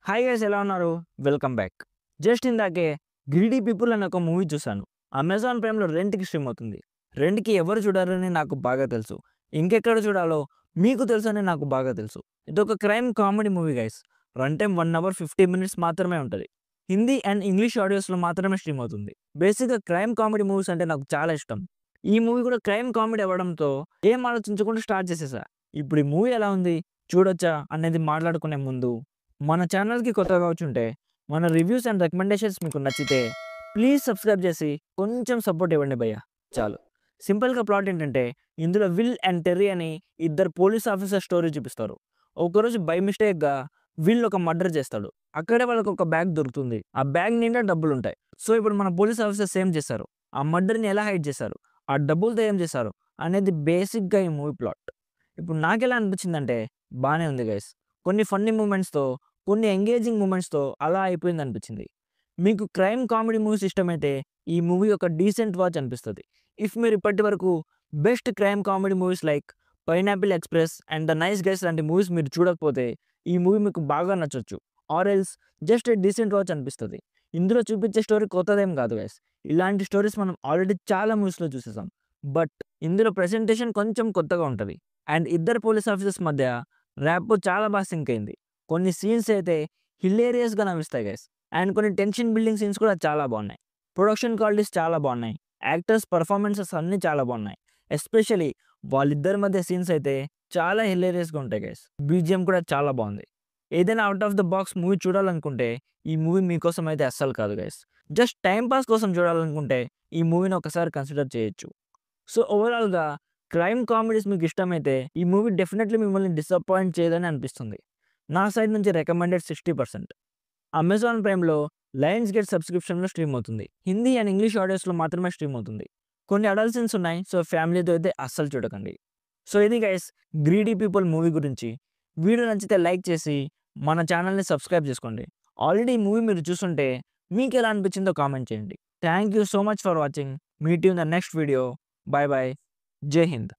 Hi guys, ఎలా ఉన్నారు? Welcome back. Just ఇందాకే 'గ్రీడీ పీపుల్' అనే ఒక మూవీ చూశాను. అమెజాన్ ప్రైమ్‌లో రెంట్‌కి స్ట్రీమ్ అవుతుంది. రెంట్‌కి ఎవరు చూడరని నాకు బాగా తెలుసు. ఇంకెక్కడ చూడాలో మీకు తెలుసని నాకు బాగా తెలుసు. ఇదొక crime comedy movie guys. Run time 1 hour 50 minutes మాత్రమే ఉంటది. హిందీ అండ్ ఇంగ్లీష్ ఆడియోస్‌లో మాత్రమే స్ట్రీమ్ అవుతుంది. బేసిక్‌గా క్రైమ్ కామెడీ మూవీస్ అంటే నాకు చాలా ఇష్టం. ఈ మూవీ కూడా క్రైమ్ కామెడీ అవ్వడంతో ఏం ఆలోచించకుండా స్టార్ట్ చేసేసా. ఇప్పుడు ఈ మూవీ ఎలా ఉంది? చూడొచ్చా? అనేది మాట్లాడుకునే ముందు మన ఛానల్‌కి కొత్తగా వచ్చుంటే, మన రివ్యూస్ అండ్ రికమెండేషన్స్ మీకు నచ్చితే, ప్లీజ్ సబ్స్క్రైబ్ చేసి కొంచెం సపోర్ట్ ఇవ్వండి భయ్యా. చాలు. సింపుల్‌గా ప్లాట్ ఏంటంటే, ఇందులో విల్ అండ్ టెర్రీ అని ఇద్దరు పోలీస్ ఆఫీసర్ స్టోరీ చూపిస్తారు. ఒకరోజు బై మిస్టేక్‌గా విల్ ఒక మర్డర్ చేస్తాడు. అక్కడే వాళ్ళకొక బ్యాగ్ దొరుకుతుంది. ఆ బ్యాగ్ నిండా డబ్బులుంటాయి. సో, ఇప్పుడు మన పోలీస్ ఆఫీసర్స్ ఏం చేశారు? ఆ మర్డర్‌ని ఎలా హైడ్ చేశారు? ఆ డబ్బులతో ఏం చేశారు? అనేది బేసిక్‌గా ఈ మూవీ ప్లాట్. ఇప్పుడు నాకెలా అనిపించిందంటే, బానే ఉంది గైస్. కొన్ని ఫన్నీ మూమెంట్స్‌తో కొన్ని ఎంగేజింగ్ మూమెంట్స్‌తో అలా అయిపోయిందనిపించింది. మీకు క్రైమ్ కామెడీ మూవీస్ ఇష్టమైతే ఈ మూవీ ఒక డీసెంట్ వాచ్ అనిపిస్తది. ఇఫ్ మీరు ఇప్పటి వరకు best crime comedy movies like 'Pineapple Express' and 'the Nice Guys' లాంటి మూవీస్ మీరు చూడకపోతే ఈ మూవీ మీకు బాగా నచ్చొచ్చు. Or else just a decent watch అనిపిస్తది. ఇందులో చూపించే స్టోరీ కొత్తదేం కాదు గైస్. ఇలాంటి స్టోరీస్ మనం ఆల్రెడీ చాలా మూవీస్‌లో చూసేసాం. బట్ ఇందులో ప్రెజెంటేషన్ కొంచెం కొత్తగా ఉంటది. అండ్ ఇద్దరు పోలీస్ ఆఫీసర్స్ మధ్య ర్యాపో చాలా బాగా సింక్ అయింది. కొన్ని సీన్స్ అయితే హిలేరియస్‌గా నవ్విస్తాయి గైస్. అండ్ కొన్ని టెన్షన్ బిల్డింగ్ సీన్స్ కూడా చాలా బాగున్నాయి. ప్రొడక్షన్ క్వాలిటీస్ చాలా బాగున్నాయి. యాక్టర్స్ పెర్ఫార్మన్సెస్ అన్నీ చాలా బాగున్నాయి. ఎస్పెషల్లీ వాళ్ళిద్దరి మధ్య సీన్స్ అయితే చాలా హిలేరియస్‌గా ఉంటాయి గైస్. బీజీఎం కూడా చాలా బాగుంది. ఏదైనా out of the box movie చూడాలనుకుంటే ఈ మూవీ మీకోసం అయితే అస్సలు కాదు గైస్. జస్ట్ టైమ్ పాస్ కోసం చూడాలనుకుంటే ఈ మూవీని ఒకసారి కన్సిడర్ చేయొచ్చు. సో, ఓవరాల్‌గా క్రైమ్ కామెడీస్ మీకు ఇష్టమైతే ఈ మూవీ డెఫినెట్‌లీ మిమ్మల్ని డిసప్పాయింట్ చేయదని అనిపిస్తుంది. నా సైడ్ నుంచి రికమెండెడ్ 60%. అమెజాన్ ప్రైమ్‌లో లయన్స్ గేట్ సబ్స్క్రిప్షన్‌లో స్ట్రీమ్ అవుతుంది. హిందీ అండ్ ఇంగ్లీష్ ఆడియోస్‌లో మాత్రమే స్ట్రీమ్ అవుతుంది. కొన్ని అడల్ట్ సీన్స్ ఉన్నాయి. సో, ఫ్యామిలీతో అయితే అస్సలు చూడకండి. సో, ఇది గైస్ 'గ్రీడీ పీపుల్' మూవీ గురించి. వీడియో నచ్చితే లైక్ చేసి మన ఛానెల్‌ని సబ్స్క్రైబ్ చేసుకోండి. ఆల్రెడీ ఈ మూవీ మీరు చూసుంటే మీకెలా అనిపించిందో కామెంట్ చేయండి. Thank you so much for watching. Meet you in the next video. By by. జై హింద్.